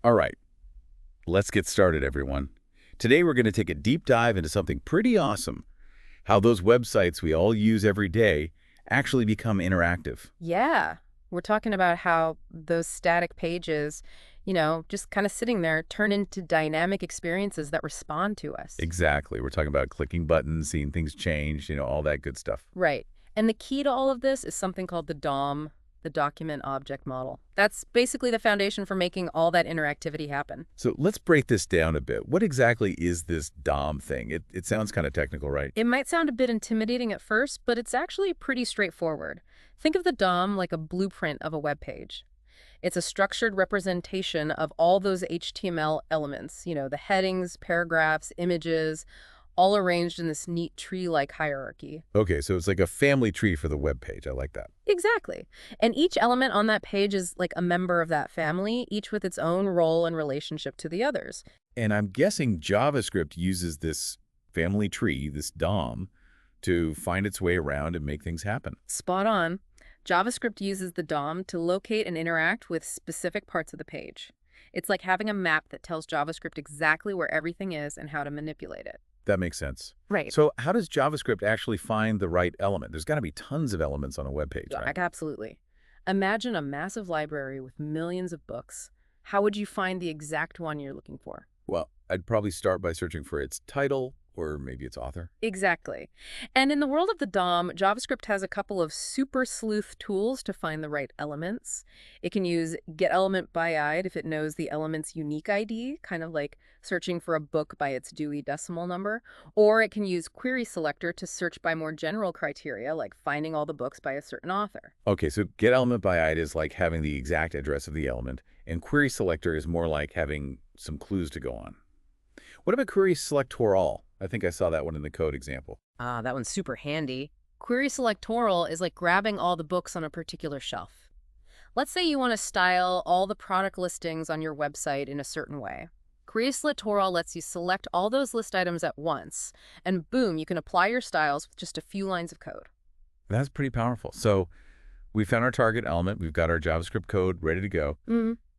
All right, let's get started, everyone. Today we're going to take a deep dive into something pretty awesome, how those websites we all use every day actually become interactive. Yeah, we're talking about how those static pages, just kind of sitting there turn into dynamic experiences that respond to us. Exactly. We're talking about clicking buttons, seeing things change, all that good stuff. Right. And the key to all of this is something called the DOM, the Document Object Model. That's basically the foundation for making all that interactivity happen. So let's break this down a bit. What exactly is this DOM thing? It sounds kind of technical, right? It might sound a bit intimidating at first, but it's actually pretty straightforward. Think of the DOM like a blueprint of a web page. It's a structured representation of all those HTML elements, the headings, paragraphs, images, all arranged in this neat tree-like hierarchy. Okay, so it's like a family tree for the web page. I like that. Exactly. And each element on that page is like a member of that family, each with its own role and relationship to the others. And I'm guessing JavaScript uses this family tree, this DOM, to find its way around and make things happen. Spot on. JavaScript uses the DOM to locate and interact with specific parts of the page. It's like having a map that tells JavaScript exactly where everything is and how to manipulate it. That makes sense. Right. So how does JavaScript actually find the right element? There's got to be tons of elements on a web page, right? Absolutely. Imagine a massive library with millions of books. How would you find the exact one you're looking for? Well, I'd probably start by searching for its title or maybe its author. Exactly. And in the world of the DOM, JavaScript has a couple of super sleuth tools to find the right elements. It can use getElementById if it knows the element's unique ID, kind of like searching for a book by its Dewey Decimal Number. Or it can use querySelector to search by more general criteria, like finding all the books by a certain author. Okay, so getElementById is like having the exact address of the element, and querySelector is more like having some clues to go on. What about querySelectOrAll? I think I saw that one in the code example. Ah, that one's super handy. querySelectOrAll is like grabbing all the books on a particular shelf. Let's say you want to style all the product listings on your website in a certain way. querySelectOrAll lets you select all those list items at once, and boom, you can apply your styles with just a few lines of code. That's pretty powerful. So we found our target element. We've got our JavaScript code ready to go.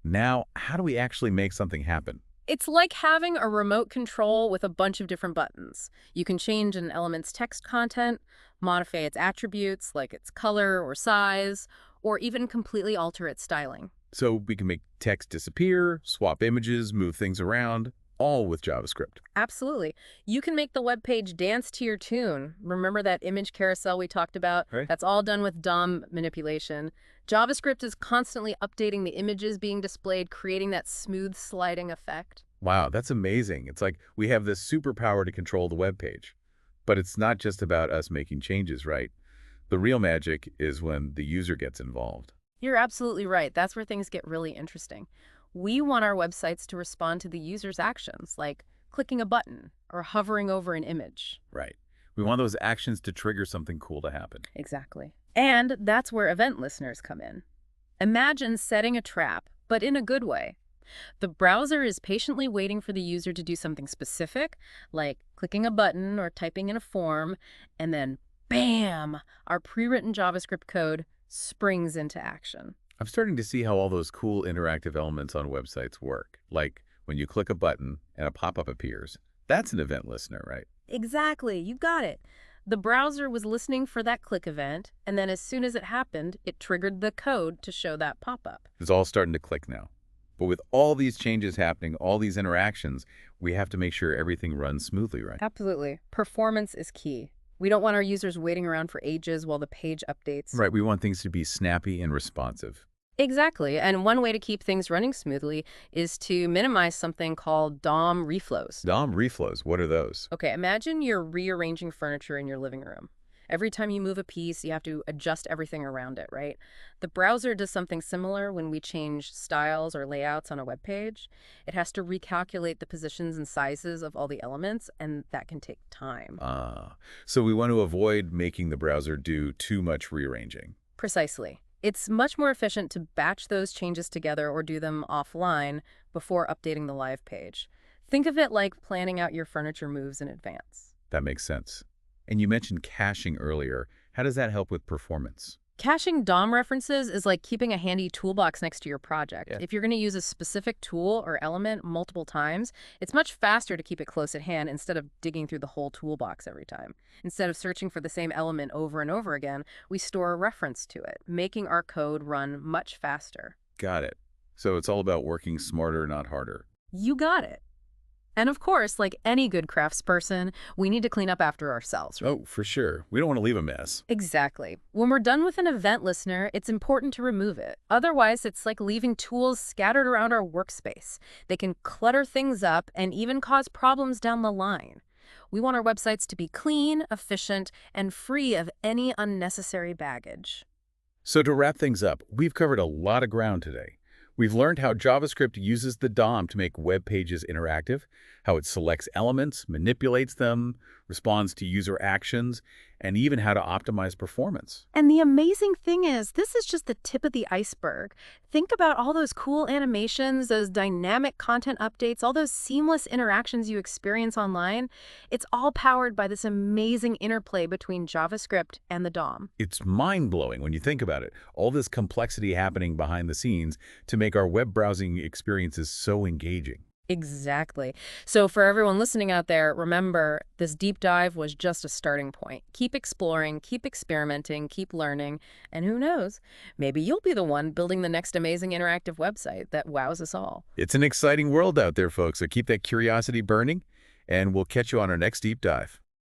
Now, how do we actually make something happen? It's like having a remote control with a bunch of different buttons. You can change an element's text content, modify its attributes like its color or size, or even completely alter its styling. So we can make text disappear, swap images, move things around, all with JavaScript. Absolutely. You can make the web page dance to your tune. Remember that image carousel we talked about? Right. That's all done with DOM manipulation. JavaScript is constantly updating the images being displayed, creating that smooth sliding effect. Wow, that's amazing. It's like we have this superpower to control the web page. But it's not just about us making changes, right? The real magic is when the user gets involved. You're absolutely right. That's where things get really interesting. We want our websites to respond to the user's actions, like clicking a button or hovering over an image. Right. We want those actions to trigger something cool to happen. Exactly. And that's where event listeners come in. Imagine setting a trap, but in a good way. The browser is patiently waiting for the user to do something specific, like clicking a button or typing in a form, and then, bam, our pre-written JavaScript code springs into action. I'm starting to see how all those cool interactive elements on websites work. Like when you click a button and a pop-up appears. That's an event listener, right? Exactly, you got it. The browser was listening for that click event, and then as soon as it happened, it triggered the code to show that pop-up. It's all starting to click now. But with all these changes happening, all these interactions, we have to make sure everything runs smoothly, right? Absolutely. Performance is key. We don't want our users waiting around for ages while the page updates. Right, we want things to be snappy and responsive. Exactly. And one way to keep things running smoothly is to minimize something called DOM reflows. DOM reflows, what are those? Okay, imagine you're rearranging furniture in your living room. Every time you move a piece, you have to adjust everything around it, right? The browser does something similar when we change styles or layouts on a web page. It has to recalculate the positions and sizes of all the elements, and that can take time. So we want to avoid making the browser do too much rearranging. Precisely. It's much more efficient to batch those changes together or do them offline before updating the live page. Think of it like planning out your furniture moves in advance. That makes sense. And you mentioned caching earlier. How does that help with performance? Caching DOM references is like keeping a handy toolbox next to your project. Yeah. If you're going to use a specific tool or element multiple times, it's much faster to keep it close at hand instead of digging through the whole toolbox every time. Instead of searching for the same element over and over again, we store a reference to it, making our code run much faster. Got it. So it's all about working smarter, not harder. You got it. And of course, like any good craftsperson, we need to clean up after ourselves. Oh, for sure. We don't want to leave a mess. Exactly. When we're done with an event, listener, it's important to remove it. Otherwise, it's like leaving tools scattered around our workspace. They can clutter things up and even cause problems down the line. We want our websites to be clean, efficient, and free of any unnecessary baggage. So to wrap things up, we've covered a lot of ground today. We've learned how JavaScript uses the DOM to make web pages interactive, how it selects elements, manipulates them, responds to user actions, and even how to optimize performance. And the amazing thing is, this is just the tip of the iceberg. Think about all those cool animations, those dynamic content updates, all those seamless interactions you experience online. It's all powered by this amazing interplay between JavaScript and the DOM. It's mind-blowing when you think about it. All this complexity happening behind the scenes to make our web browsing experiences so engaging. Exactly. So for everyone listening out there, remember, this deep dive was just a starting point. Keep exploring, keep experimenting, keep learning, and who knows, maybe you'll be the one building the next amazing interactive website that wows us all. It's an exciting world out there, folks, so keep that curiosity burning, and we'll catch you on our next deep dive.